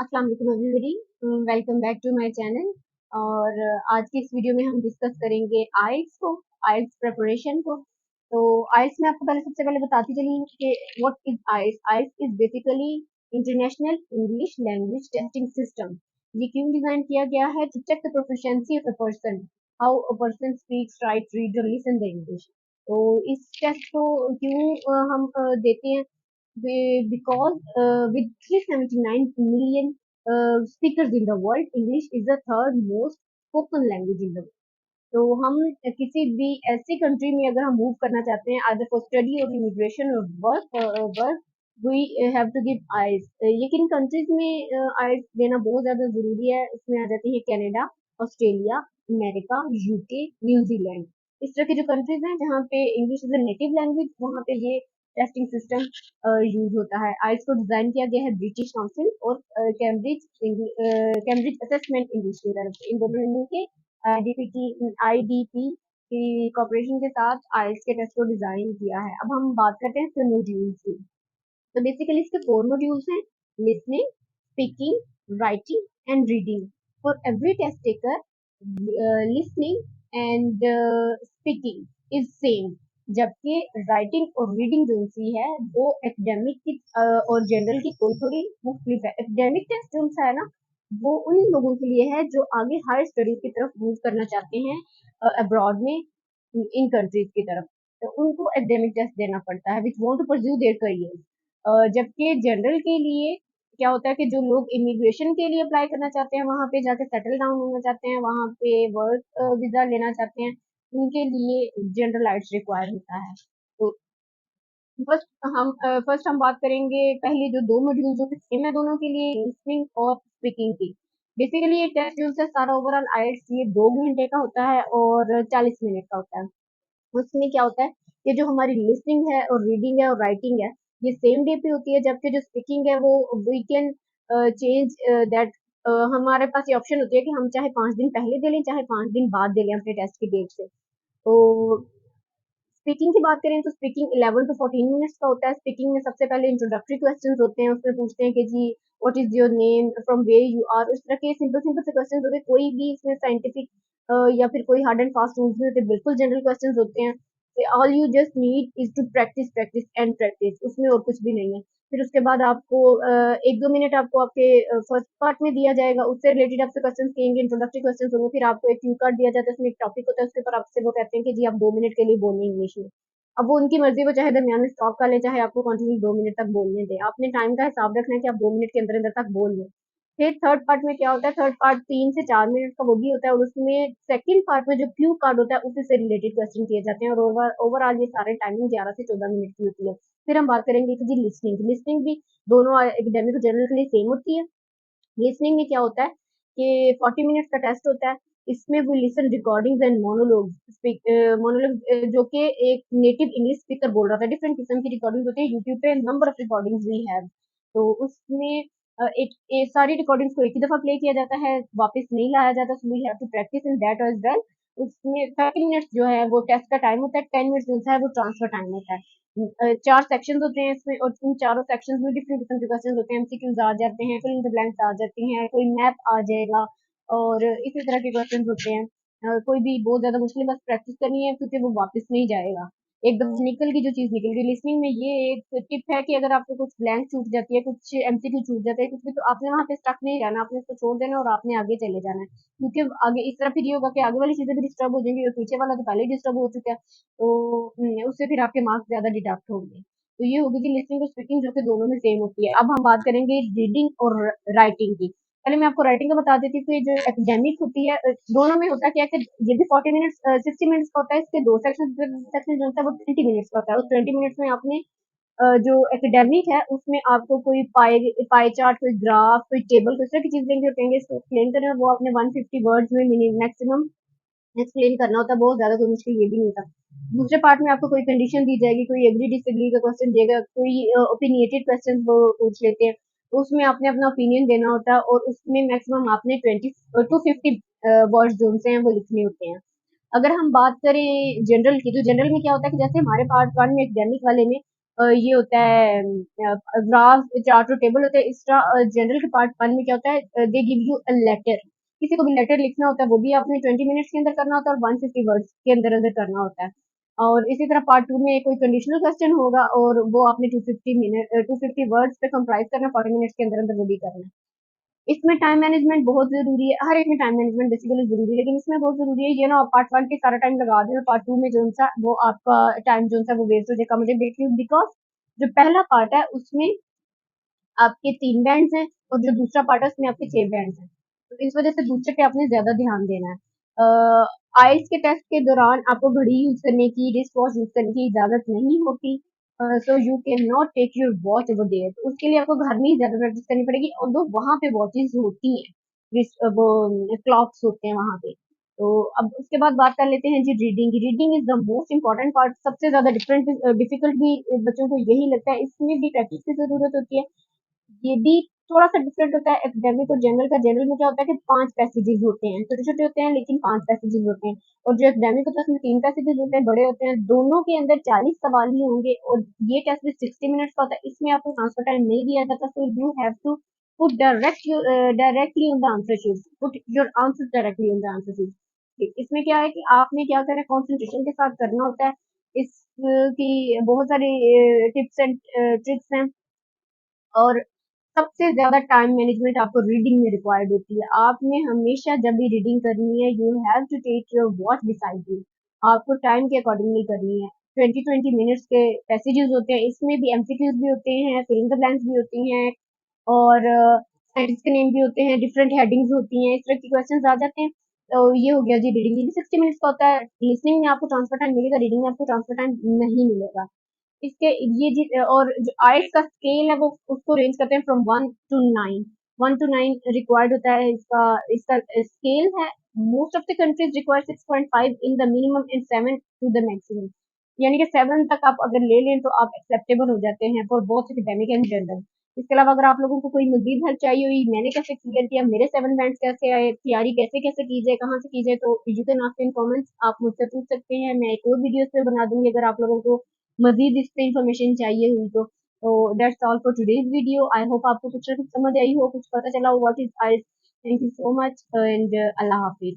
अस्सलाम वालेकुम everybody, welcome back to my channel. और आज की इस वीडियो में हम डिस्कस करेंगे आइल्स प्रिपरेशन को। तो आइल्स में आपको सबसे पहले बताती चली कि what is IELTS. IELTS is basically international English language testing system. ये क्यों डिजाइन किया गया है? To check the proficiency of a person, how a person speaks, right, read और लिसन द इंग्लिश। तो इस टेस्ट को क्यों हम देते हैं? Because with 379 million speakers in the world, English is the third most spoken language in the world. तो हम किसी भी ऐसी कंट्री में अगर हम मूव करना चाहते हैं, आइदर फॉर स्टडी और इमिग्रेशन और work, we have to give IELTS. ये किन कंट्रीज में आइल्स देना बहुत ज्यादा जरूरी है? इसमें आ जाती है Canada, Australia, America, UK, New Zealand. इस तरह की जो कंट्रीज हैं जहाँ पे English is a native language, वहाँ पे ये टेस्टिंग सिस्टम यूज होता है। आइल्स को डिजाइन किया गया है ब्रिटिश काउंसिल और कैम्ब्रिज असेसमेंट इंग्लिश की तरफ से। इन दोनों ने मिलकर आईडीपी की कॉपरेशन के साथ आइल्स के टेस्ट को डिजाइन किया है। अब हम बात करते हैं इसके मॉड्यूल्स की। तो बेसिकली इसके 4 मॉड्यूल्स हैं: listening, speaking, writing and reading. For every test taker, listening and speaking is same, जबकि राइटिंग और रीडिंग जो सी है वो एकेडमिक की और जनरल की थोड़ी मुख्तलिफ है। एकेडमिक टेस्ट जो सा है ना, वो उन लोगों के लिए है जो आगे हायर स्टडीज की तरफ मूव करना चाहते हैं अब्रॉड में, इन कंट्रीज की तरफ। तो उनको एकेडमिक टेस्ट देना पड़ता है, which want to pursue their career. जबकि जनरल के लिए क्या होता है कि जो लोग इमिग्रेशन के लिए अप्लाई करना चाहते हैं, वहाँ पे जाके सेटल डाउन होना चाहते हैं, वहाँ पे वर्क वीजा लेना चाहते हैं, उनके लिए जनरल आइट्स रिक्वायर होता है। तो फर्स्ट हम बात करेंगे पहले जो 2 मॉड्यूल जो सेम है दोनों के लिए, लिसनिंग और स्पीकिंग की। बेसिकली ये टेस्ट जो है सारा ओवरऑल आइल्स ये 2 घंटे का होता है और 40 मिनट का होता है। उसमें क्या होता है कि जो हमारी लिसनिंग है और रीडिंग है और राइटिंग है, ये सेम डे पे होती है, जबकि जो स्पीकिंग है वो वी कैन चेंज दैट। हमारे पास ये ऑप्शन होती है कि हम चाहे 5 दिन पहले दे लें, चाहे 5 दिन बाद दे लें अपने टेस्ट की डेट से। तो स्पीकिंग की बात करें तो स्पीकिंग 11 टू 14 मिनट्स का होता है। स्पीकिंग में सबसे पहले इंट्रोडक्टरी क्वेश्चंस होते हैं, उसमें पूछते हैं कि जी what is your name, from where you are. उस तरह के सिंपल सिंपल से क्वेश्चंस होते हैं, कोई भी इसमें साइंटिफिक या फिर कोई हार्ड एंड फास्ट रूल्स नहीं होते, बिल्कुल जनरल क्वेश्चंस होते हैं। All you just need is to practice practice and practice, उसमें और कुछ भी नहीं है। फिर उसके बाद आपको 1-2 मिनट आपको आपके फर्स्ट पार्ट में दिया जाएगा, उससे रिलेटेड आपसे क्वेश्चन कहेंगे, इंट्रोडक्टरी क्वेश्चन होंगे। फिर आपको एक क्यू कार्ड दिया जाता है, उसमें एक टॉपिक होता है, उसके ऊपर आपसे वो कहते हैं कि जी आप 2 मिनट के लिए बोलें इंग्लिश में। अब वो उनकी मर्जी, वो चाहे दरमियान में स्टॉप कर ले, चाहे आपको कंटिन्यू 2 मिनट तक बोलने दे। आपने टाइम का हिसाब रखना है कि आप 2 मिनट के अंदर अंदर तक बोल लें। फिर थर्ड पार्ट में क्या होता है, थर्ड पार्ट 3 से 4 मिनट का वो भी होता है, और उसमें सेकंड पार्ट में जो क्यू कार्ड होता है उसी से रिलेटेड क्वेश्चन किए जाते हैं, और ओवरऑल ये सारे टाइमिंग 11 से 14 मिनट की होती है। फिर हम बात करेंगे कि जी लिसनिंग। लिसनिंग भी दोनों एकेडमिक और जनरल के लिए सेम होती है। लिसनिंग में क्या होता है कि 40 मिनट्स का टेस्ट होता है। इसमें वो लिसन रिकॉर्डिंग्स एंड मोनोलॉग जो कि एक नेटिव इंग्लिश स्पीकर बोल रहा था। डिफरेंट किस्म की रिकॉर्डिंग्स होती है यूट्यूब पे, number of recordings we have. तो उसमें सारी रिकॉर्डिंग्स को एक ही दफा प्ले किया जाता है, वापस नहीं लाया जाता, so we have to practice in that as well. उसमें 30 मिनट्स जो है वो टेस्ट का टाइम होता है, 10 मिनट्स जो है वो ट्रांसफर टाइम होता है। 4 सेक्शंस होते हैं इसमें, और इन चारों सेक्शंस में डिफरेंट किस्म के क्वेश्चंस होते हैं। एमसीक्यूज आ जाते हैं, फिल इन द ब्लैंक्स आ जाती हैं, कोई मैप आ जाएगा, और इसी तरह के क्वेश्चंस होते हैं। कोई भी बहुत ज्यादा मुश्किल, बस प्रैक्टिस करनी है क्योंकि वो वापस नहीं जाएगा। एकदम निकल की जो चीज निकल गई। लिसनिंग में ये एक टिप है कि अगर आपको कुछ ब्लैंक छूट जाती है, कुछ एमसीक्यू छूट जाता है, कुछ भी, तो आपने वहां पे स्टक नहीं रहना, आपने उसको छोड़ देना और आपने आगे चले जाना है। क्योंकि आगे इस तरह फिर ये होगा कि आगे वाली चीजें भी डिस्टर्ब हो जाएंगी, और पीछे वाला तो पहले ही डिस्टर्ब हो चुका है, तो उससे फिर आपके मार्क्स ज्यादा डिडक्ट होंगे। तो ये होगी कि लिसनिंग और स्पीकिंग जो कि दोनों में सेम होती है। अब हम बात करेंगे रीडिंग और राइटिंग की। पहले मैं आपको राइटिंग का बता देती हूँ कि जो एकेडमिक होती है, दोनों में होता क्या है कि ये भी 40 मिनट्स 60 मिनट्स का होता है। इसके 2 सेक्शन सेक्शन जो होता है वो 20 मिनट्स का होता है। उस 20 मिनट्स में आपने जो एकेडमिक है उसमें आपको कोई पाई पाई चार्ट, कोई ग्राफ, कोई टेबल, कोई तरह की चीज देंगे और कहेंगे इसको एक्सप्लेन करें, वो आपने 150 वर्ड्स में मैक्सिमम एक्सप्लेन करना होता है। बहुत ज्यादा कोई मुश्किल ये भी नहीं होता। दूसरे पार्ट में आपको कोई कंडीशन दी जाएगी, कोई एग्री डिसएग्री का क्वेश्चन देगा, कोई ओपिनियटेड क्वेश्चन वो पूछ लेते हैं, तो उसमें आपने अपना ओपिनियन देना होता है, और उसमें मैक्सिमम आपने 20 to 50 वर्ड्स जो होते हैं वो लिखने होते हैं। अगर हम बात करें जनरल की, तो जनरल में क्या होता है कि जैसे हमारे पार्ट वन में एकेडमिक वाले में ये होता है ग्राफ, चार्ट और टेबल होता है। इस तरह जनरल के पार्ट 1 में क्या होता है, they give you a letter. किसी को भी लेटर लिखना होता है, वो भी आपने 20 मिनट्स के अंदर करना होता है और 150 वर्ड्स के अंदर अंदर करना होता है। और इसी तरह पार्ट 2 में कोई कंडीशनल क्वेश्चन होगा और वो आपने 250 वर्ड्स पे कंप्राइज करना, 40 मिनट्स के अंदर अंदर वो भी करना है। इसमें टाइम मैनेजमेंट बहुत ज़रूरी है, हर एक में टाइम मैनेजमेंट बेसिकली ज़रूरी है, लेकिन इसमें बहुत ज़रूरी है ये ना, पार्ट 1 पे सारा टाइम लगा दें और पार्ट 2 में जो-सा वो आपका टाइम जो-सा वो वेस्ट हो जाए, कम हो जाए, बिकॉज़ जो पहला पार्ट है उसमें आपके 3 बैंड्स हैं और जो दूसरा पार्ट है उसमें आपके 6 बैंड्स हैं। तो इस वज़ह से दूसरे पे आपने ज़्यादा ध्यान देना है। आइल्स के टेस्ट के दौरान आपको घड़ी यूज़ करने की, रिस्ट वॉच यूज़ करने की इजाज़त नहीं होती। So you can not take your watch over there. तो उसके लिए आपको घर में ही ज़्यादा प्रैक्टिस करनी पड़ेगी, ऑल्दो वहाँ पे वॉचेस होती हैं, वो क्लॉक्स होते हैं वहाँ पे। तो अब उसके बाद बात कर लेते हैं जी रीडिंग की। Reading is the most important part, सबसे ज़्यादा डिफिकल्ट भी बच्चों को यही लगता है। इसमें भी प्रैक्टिस की ज़रूरत होती है। ये भी थोड़ा-सा डिफरेंट होता है एकेडमिक और जनरल का। जनरल में क्या होता है कि 5 पैसेजेस होते हैं, छोटे-छोटे होते हैं लेकिन 5 पैसेजेस होते हैं, और जो एकेडमिक होता है उसमें 3 पैसेजेस होते हैं, बड़े होते हैं। दोनों के अंदर 40 सवाल ही होंगे और ये टेस्ट भी 60 मिनट्स का होता है। इसमें आपको ट्रांसफर टाइम नहीं दिया जाता, so you have to put directly on the answer sheet, put your answer directly on the answer sheet. इसमें क्या है कि आपने क्या करना है, कंसंट्रेशन के साथ करना होता है। इस की बहुत सारी टिप्स एंड ट्रिक्स हैं, और सबसे ज़्यादा टाइम मैनेजमेंट आपको रीडिंग में रिक्वायर्ड होती है। आपने हमेशा जब भी रीडिंग करनी है, you have to take your watch beside you. आपको टाइम के अकॉर्डिंगली करनी है। 20-20 मिनट्स के पैसेजेस होते हैं, इसमें भी एमसीक्यूज भी होते हैं, फिल इन द ब्लैंक्स भी होती हैं, और साइंटिस्ट के नेम भी होते हैं, डिफरेंट हेडिंग्स होती हैं, इस तरह के क्वेश्चंस आ जाते हैं। तो ये हो गया जी रीडिंग। ये भी 60 मिनट्स का होता है। लिसनिंग में आपको ट्रांसफर टाइम मिलेगा, रीडिंग में आपको ट्रांसफर टाइम नहीं मिलेगा। इसके ये जी, और जो आइल्स का स्केल है वो उसको रेंज करते हैं फ्रॉम 1 टू 9। 1 टू 9 रिक्वायर्ड होता है इसका। इसका स्केल है। Most of the countries require 6.5 in the minimum and 7 to the maximum. यानी कि 7 तक आप अगर ले लें तो आप एक्सेप्टेबल हो जाते हैं for both academic and general. इसके अलावा अगर आप लोगों को कोई मजीद हेल्प चाहिए हुई, मैंने कैसे क्लियर किया, मेरे 7 बैंड्स कैसे आए, तैयारी कैसे कैसे की जाए, कहाँ से की जाए, तो you can ask in comments, आप मुझसे पूछ सकते हैं। मैं एक और वीडियो पे बना दूंगी अगर आप लोगों को मजीद इस पे इंफॉर्मेशन चाहिए हुई तो that's all for today's video. I hope आपको कुछ ना कुछ समझ आई हो, कुछ पता चला हो what is IELTS. Thank you so much and अल्लाह हाफिज।